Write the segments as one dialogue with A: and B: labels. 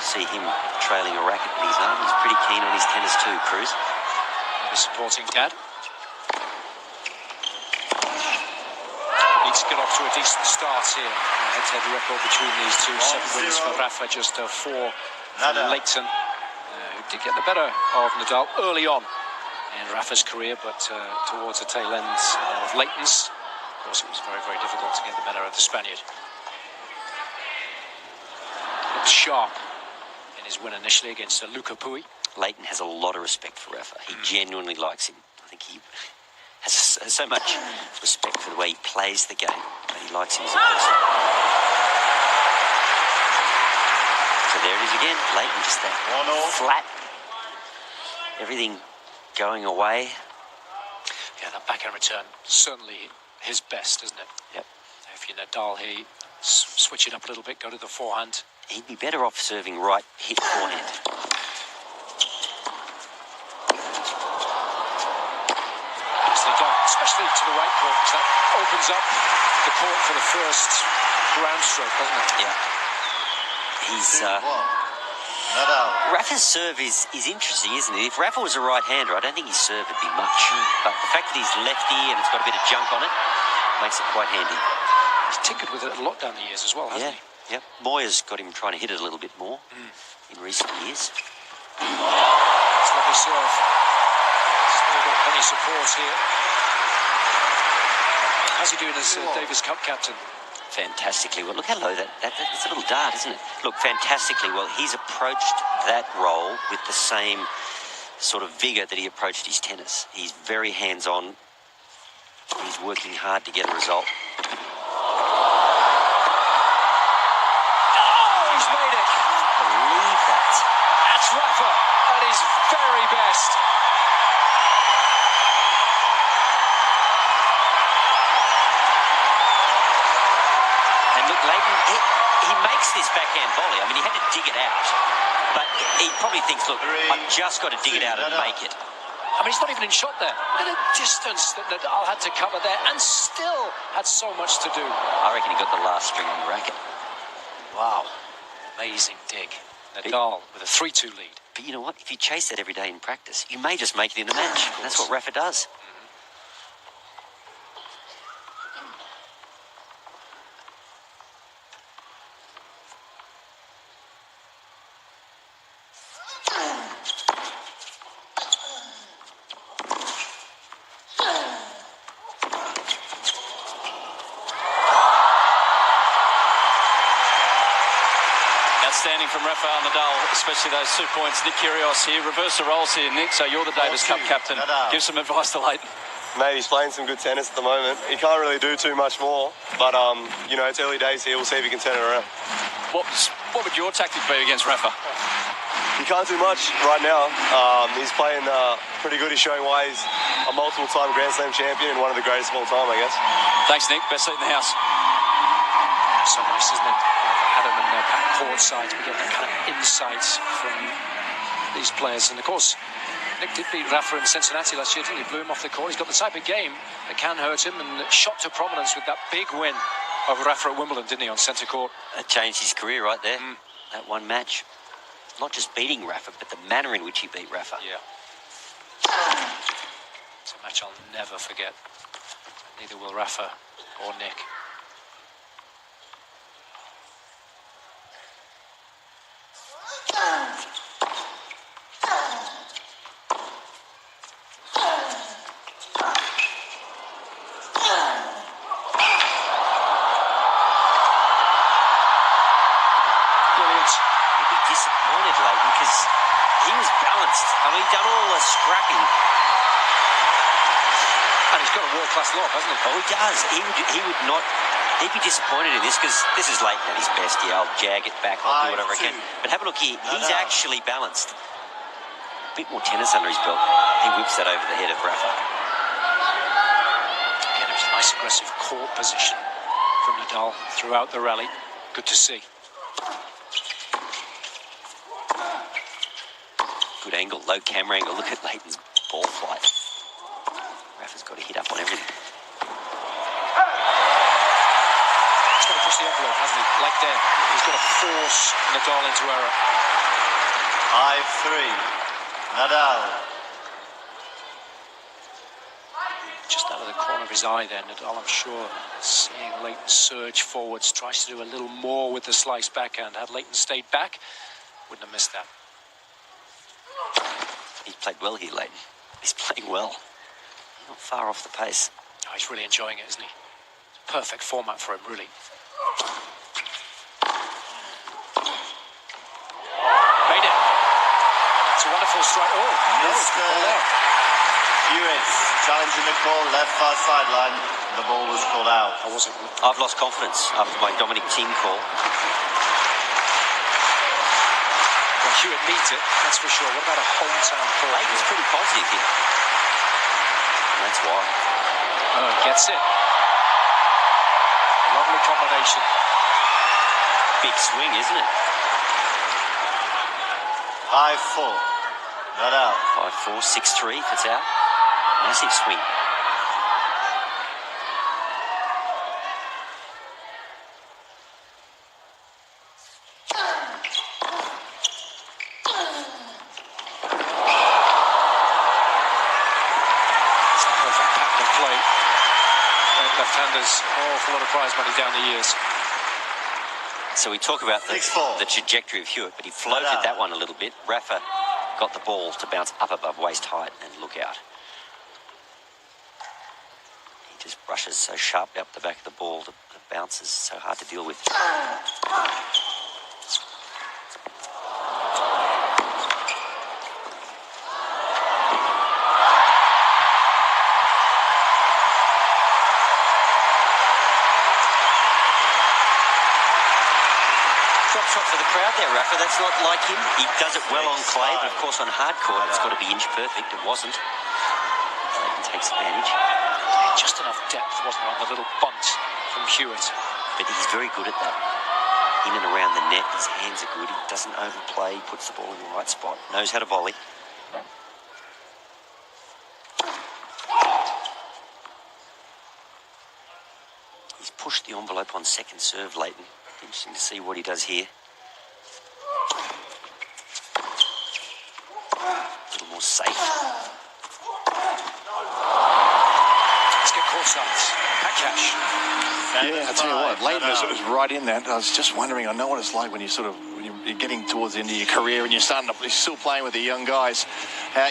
A: see him trailing a racket in his arm. He's pretty keen on his tennis too, Cruz.
B: The supporting dad. Needs to get off to a decent start here. Head-to-head record between these two. 7 wins for Rafa, just 4 for Lleyton, who did get the better of Nadal early on in Rafa's career, but towards the tail end of Lleyton's, of course, it was very, very difficult to get the better of the Spaniard. Looks sharp in his win initially against Luca Pui.
A: Lleyton has a lot of respect for Rafa. He genuinely likes him. I think he has so much respect for the way he plays the game, but he likes him as a person. So there it is again. Lleyton just that flat, everything going away.
B: Yeah, that backhand return, certainly his best, isn't it?
A: Yep.
B: If you're Nadal, he switch it up a little bit, go to the forehand.
A: He'd be better off serving right hit forehand.
B: Especially to the right court, because that opens up the court for the first ground stroke, doesn't it?
A: Yeah. He's Rafa's serve is interesting, isn't it? If Rafa was a right-hander, I don't think his serve would be much. But the fact that he's lefty and it's got a bit of junk on it makes it quite handy.
B: He's tinkered with it a lot down the years as well, hasn't he?
A: Yep. Moya's got him trying to hit it a little bit more in recent years.
B: It's lovely serve. Still got plenty of support here. How's he doing as Davis Cup captain?
A: Fantastically well. Look how low that's a little dart, isn't it? Look, fantastically well. He's approached that role with the same sort of vigour that he approached his tennis. He's very hands-on. He's working hard to get a result.
B: Oh, he's made it!
A: I can't believe that.
B: That's Rafa at his very best.
A: Lleyton, he makes this backhand volley. I mean, he had to dig it out, but he probably thinks, look, I've just got to dig it out and make it.
B: I mean, he's not even in shot there. Look at the distance that Nadal had to cover there and still had so much to do.
A: I reckon he got the last string on the racket.
B: Wow. Amazing dig. Nadal with a 3-2 lead.
A: But you know what? If you chase that every day in practice, you may just make it in a match. That's what Rafa does.
C: Outstanding from Rafael Nadal, especially those 2 points. Nick Kyrgios here, reverse the roles here, Nick. So you're the Davis Cup captain. Give some advice to Lleyton.
D: Mate, he's playing some good tennis at the moment. He can't really do too much more, but you know, it's early days here. We'll see if he can turn it around.
C: What would your tactic be against Rafa?
D: He can't do much right now. He's playing pretty good. He's showing why he's a multiple-time Grand Slam champion and one of the greatest of all time, I guess.
C: Thanks, Nick. Best seat in the house.
B: So nice, isn't it? Adam and back court side to be getting that kind of insights from these players. And of course, Nick did beat Rafa in Cincinnati last year, didn't he? Blew him off the court. He's got the type of game that can hurt him, and shot to prominence with that big win over Rafa at Wimbledon, didn't he, on centre court?
A: That changed his career right there. That one match. Not just beating Rafa, but the manner in which he beat Rafa.
B: Yeah. It's a match I'll never forget. Neither will Rafa or Nick.
A: Disappointed, Lleyton, because he was balanced. I mean, he'd done all the scrapping.
B: And he's got a world-class lob, hasn't he?
A: Oh, he does. He'd be disappointed in this, because this is Lleyton at his best. Yeah, I'll jag it back, I'll do whatever I can. But have a look here. He's actually balanced. A bit more tennis under his belt. He whips that over the head of Rafa.
B: Again, it was a nice aggressive court position from Nadal throughout the rally. Good to see.
A: Good angle, low camera angle. Look at Lleyton's ball flight. Rafa's got to hit up on everything.
B: He's got to push the envelope, hasn't he? hasn't he? Like that, he's got to force Nadal into error.
E: 5-3. Nadal.
B: Just out of the corner of his eye there, Nadal, I'm sure, seeing Lleyton surge forwards, tries to do a little more with the slice backhand. Had Lleyton stayed back, wouldn't have missed that.
A: He's played well here, Lleyton. He's playing well. Not far off the pace.
B: Oh, he's really enjoying it, isn't he? Perfect format for him, really. Made it. It's a wonderful strike. Oh, no, it's called out.
E: Hewitt challenging the call, left far sideline. The ball was called out.
B: I wasn't.
A: I've lost confidence after my Dominic Thiem call.
B: Well, Hewitt needs it, that's for sure. What about a hometown call?
A: Lleyton's pretty positive here. And that's why.
B: Oh, he gets it. Lovely combination.
A: Big swing, isn't it?
E: 5-4. Nadal.
A: 5-4, 6-3 if it's out. Massive swing.
B: It's the perfect pattern of play. Left-handers, an awful lot of prize money down the years.
A: So we talk about the
E: 6-4.
A: trajectory of Hewitt, but he floated that one a little bit. Rafa got the ball to bounce up above waist height and look out. He just brushes so sharply up the back of the ball. The bounce is so hard to deal with. Drop shot for the crowd there, Rafa. That's not like him. He does it well on clay, but of course on hard court it's got to be inch perfect. It wasn't. Lleyton takes advantage.
B: Just enough depth, wasn't there, on the little bunt from Hewitt.
A: But he's very good at that. In and around the net, his hands are good. He doesn't overplay, he puts the ball in the right spot, knows how to volley. He's pushed the envelope on second serve, Lleyton. Interesting to see what he does here. A little more safe.
B: Let's get court sides. Pat Cash.
F: Yeah, I tell you what, Lleyton was right in that. I was just wondering, I know what it's like when when you're getting towards the end of your career and you're still playing with the young guys.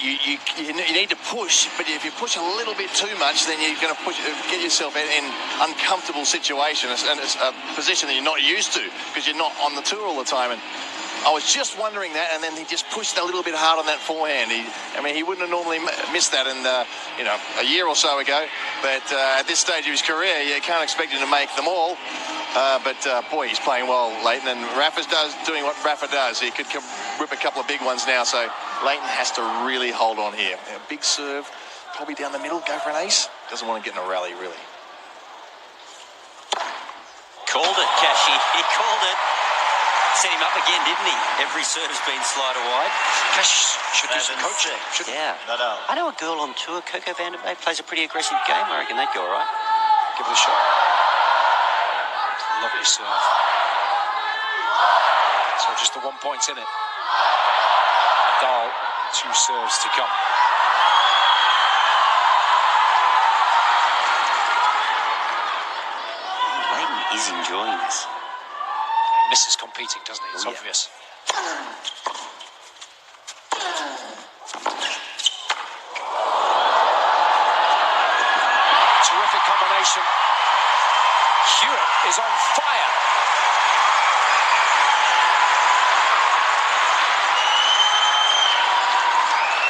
F: You need to push, but if you push a little bit too much, then you're going to get yourself in uncomfortable situations, and it's a position that you're not used to because you're not on the tour all the time. And I was just wondering that, and then he just pushed a little bit hard on that forehand. He wouldn't have normally missed that in a year or so ago, but at this stage of his career, you can't expect him to make them all. But boy, he's playing well, Lleyton, and Rafa's doing what Rafa does. He could rip a couple of big ones now, so Lleyton has to really hold on here. A big serve, probably down the middle, go for an ace. Doesn't want to get in a rally, really.
A: Called it, Cashy. He called it. Set him up again, didn't he? Every serve's been slider wide.
B: Cash should do some coaching.
A: Yeah. I know a girl on tour, Coco Vandermeer, plays a pretty aggressive game. I reckon they'd go all right.
B: Give it a shot. Lovely serve. So just the 1 point in it. Nadal, 2 serves to come.
A: Lleyton is enjoying this.
B: He misses competing, doesn't he? It's obvious. Terrific combination. Hewitt is on fire.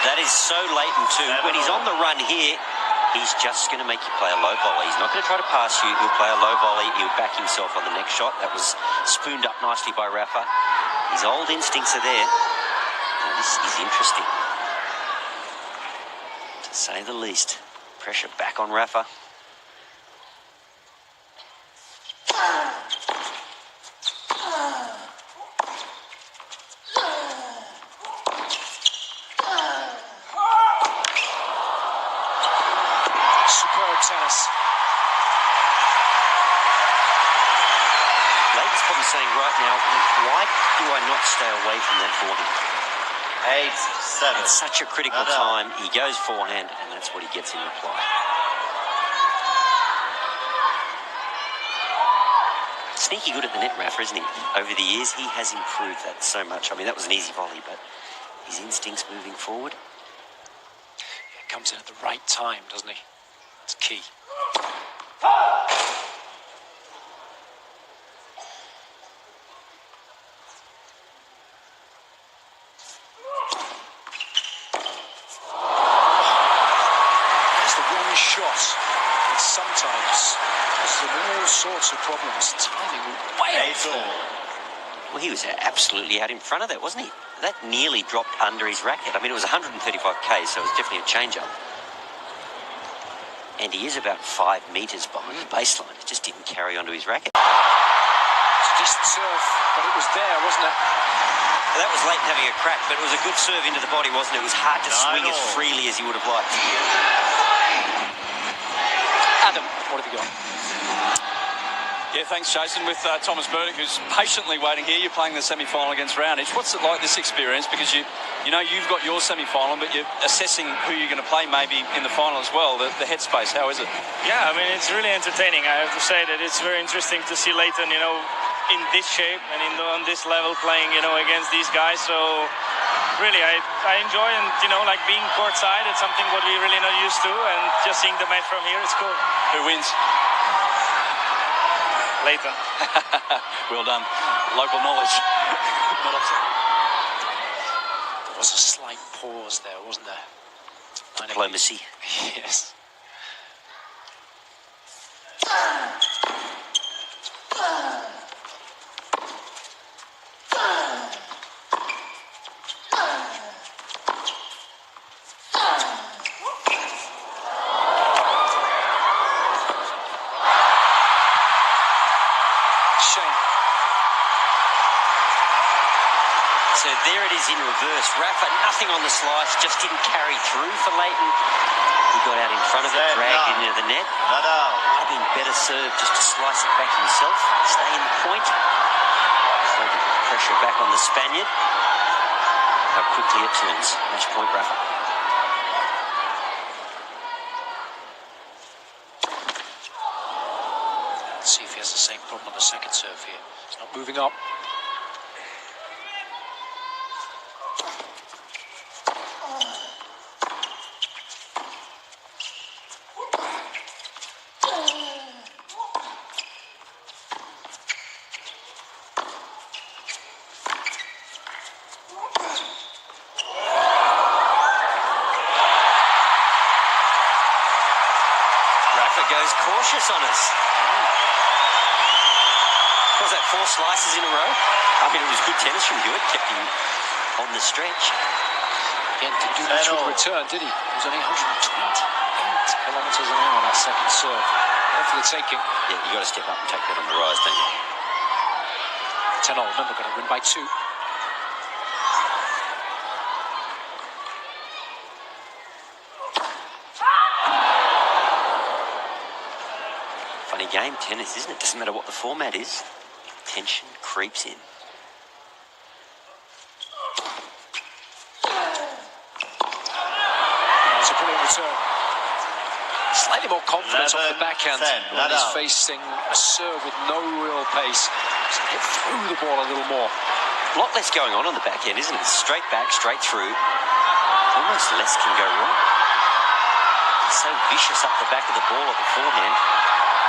A: That is so Lleyton too. When he's on the run here, he's just going to make you play a low volley. He's not going to try to pass you. He'll play a low volley. He'll back himself on the next shot. That was spooned up nicely by Rafa. His old instincts are there. Now, this is interesting, to say the least. Pressure back on Rafa.
B: Superb tennis.
A: Lleyton's right now, why do I not stay away from that forehand?
E: 8-7.
A: It's such a critical time. He goes forehand, and that's what he gets in reply. Sneaky good at the net, Rafa, isn't he? Over the years, he has improved that so much. I mean, that was an easy volley, but his instincts moving forward.
B: It comes in at the right time, doesn't he? It's key. Sometimes there's all sorts of problems. Timing way off there.
A: Well, he was absolutely out in front of that, wasn't he? That nearly dropped under his racket. I mean, it was 135k, so it was definitely a change-up. And he is about 5 metres behind the baseline. It just didn't carry onto his racket.
B: It's a decent serve, but it was there, wasn't it?
A: Well, that was Lleyton having a crack, but it was a good serve into the body, wasn't it? It was hard to swing as freely as he would have liked.
B: Adam, what have you got?
C: Yeah, thanks, Jason. With Thomas Burdick, who's patiently waiting here. You're playing the semi-final against Roundage. What's it like, this experience? Because you know you've got your semi-final, but you're assessing who you're going to play maybe in the final as well. The headspace, how is it?
G: Yeah, I mean, it's really entertaining. I have to say that it's very interesting to see Lleyton, you know, in this shape and on this level playing, you know, against these guys. So really, I enjoy, and you know, like being courtside. It's something what we really not used to, and just seeing the match from here, it's cool.
C: Who wins?
G: Lleyton.
C: Well done. Local knowledge. Not upset.
B: There was a slight pause there, wasn't there?
A: Diplomacy.
B: Yes.
A: So there it is in reverse. Rafa, nothing on the slice, just didn't carry through for Lleyton. He got out in front of it, dragged it into the net. Might have been better served just to slice it back himself, stay in the point. Slow the pressure back on the Spaniard. How quickly it turns. Match point, Rafa.
B: Let's see if he has the same problem on the second serve here. He's not moving up.
A: Goes cautious on us. Was that 4 slices in a row? I mean, it was good tennis from Hewitt, kept him on the stretch.
B: Again, didn't do much with the return, did he? It was only 128 kilometres an hour on that second serve. There for the taking.
A: Yeah, you got to step up and take that on the rise, don't you?
B: 10-all, remember, got to win by 2.
A: Funny game, tennis, isn't it? Doesn't matter what the format is. Tension creeps in.
B: It's a brilliant return. Slightly more confidence off the backhand when he's facing a serve with no real pace. He's going to hit through the ball a little more.
A: A lot less going on the backhand, isn't it? Straight back, straight through. Almost less can go wrong. It's so vicious up the back of the ball at the forehand.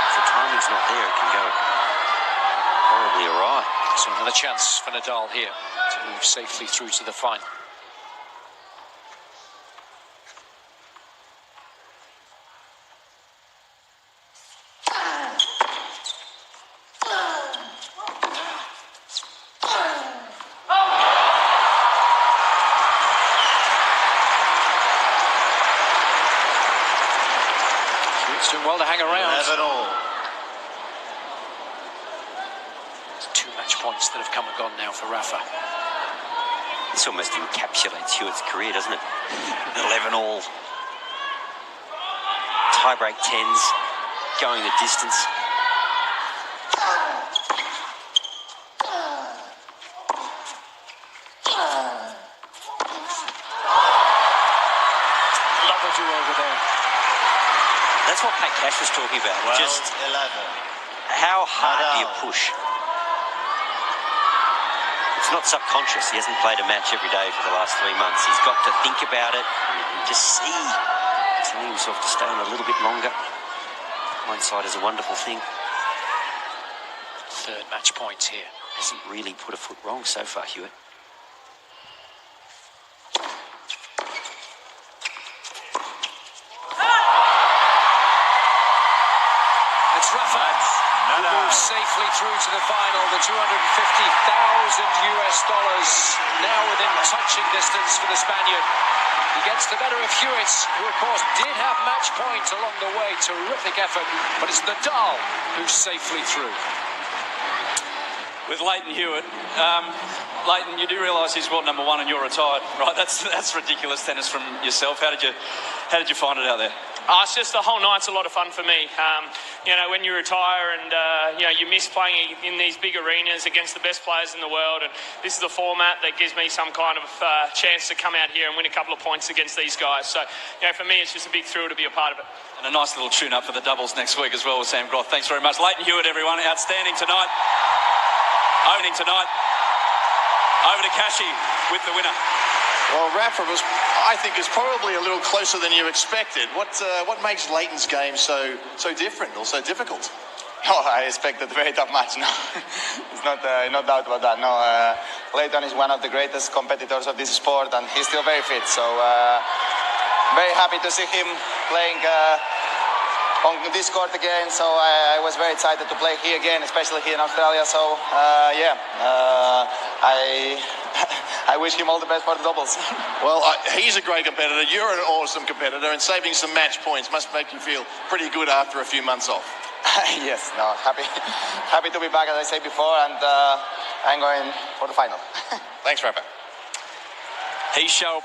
A: If the timing's not there, it can go horribly awry.
B: So another chance for Nadal here to move safely through to the final. He's doing well to hang around.
E: 11-all.
B: 2 match points that have come and gone now for Rafa.
A: This almost encapsulates Hewitt's career, doesn't it? 11-all. Tiebreak 10s, going the distance.
B: Love a over there.
A: That's what Pat Cash was talking about.
E: 12,
A: Just
E: 11.
A: how hard do you
E: Nadal.
A: push? It's not subconscious. He hasn't played a match every day for the last 3 months. He's got to think about it and just see, telling himself to stay on a little bit longer. Hindsight is a wonderful thing.
B: Third match point here.
A: Hasn't really put a foot wrong so far, Hewitt.
B: It's Rafael who moves safely through to the final. The $250,000 now within touching distance for the Spaniard. He gets the better of Hewitt, who of course did have match point along the way. Terrific effort, but it's Nadal who's safely through.
C: With Lleyton HEWITT, Lleyton, you do realise he's world number 1 and you're retired, right? That's ridiculous tennis from yourself. How did you find it out there?
G: It's just the whole night's a lot of fun for me. You know, when you retire and you miss playing in these big arenas against the best players in the world, and this is the format that gives me some kind of chance to come out here and win a couple of points against these guys. So, for me, it's just a big thrill to be a part of it.
C: And a nice little tune-up for the doubles next week as well with Sam Groth. Thanks very much. Lleyton HEWITT, everyone. Outstanding tonight. Owning tonight. Over to Kashi with the winner.
F: Well, Rafa I think, is probably a little closer than you expected. What makes Lleyton's game so different or so difficult?
H: Oh, I expected a very tough match. No, it's not no doubt about that. No, Lleyton is one of the greatest competitors of this sport, and he's still very fit. So very happy to see him playing on this court again. So I was very excited to play here again, especially here in Australia. So I wish him all the best for the doubles.
F: Well, he's a great competitor. You're an awesome competitor, and saving some match points must make you feel pretty good after a few months off.
H: Yes, no, happy to be back, as I said before, and I'm going for the final.
F: Thanks, Rafa.
C: He shall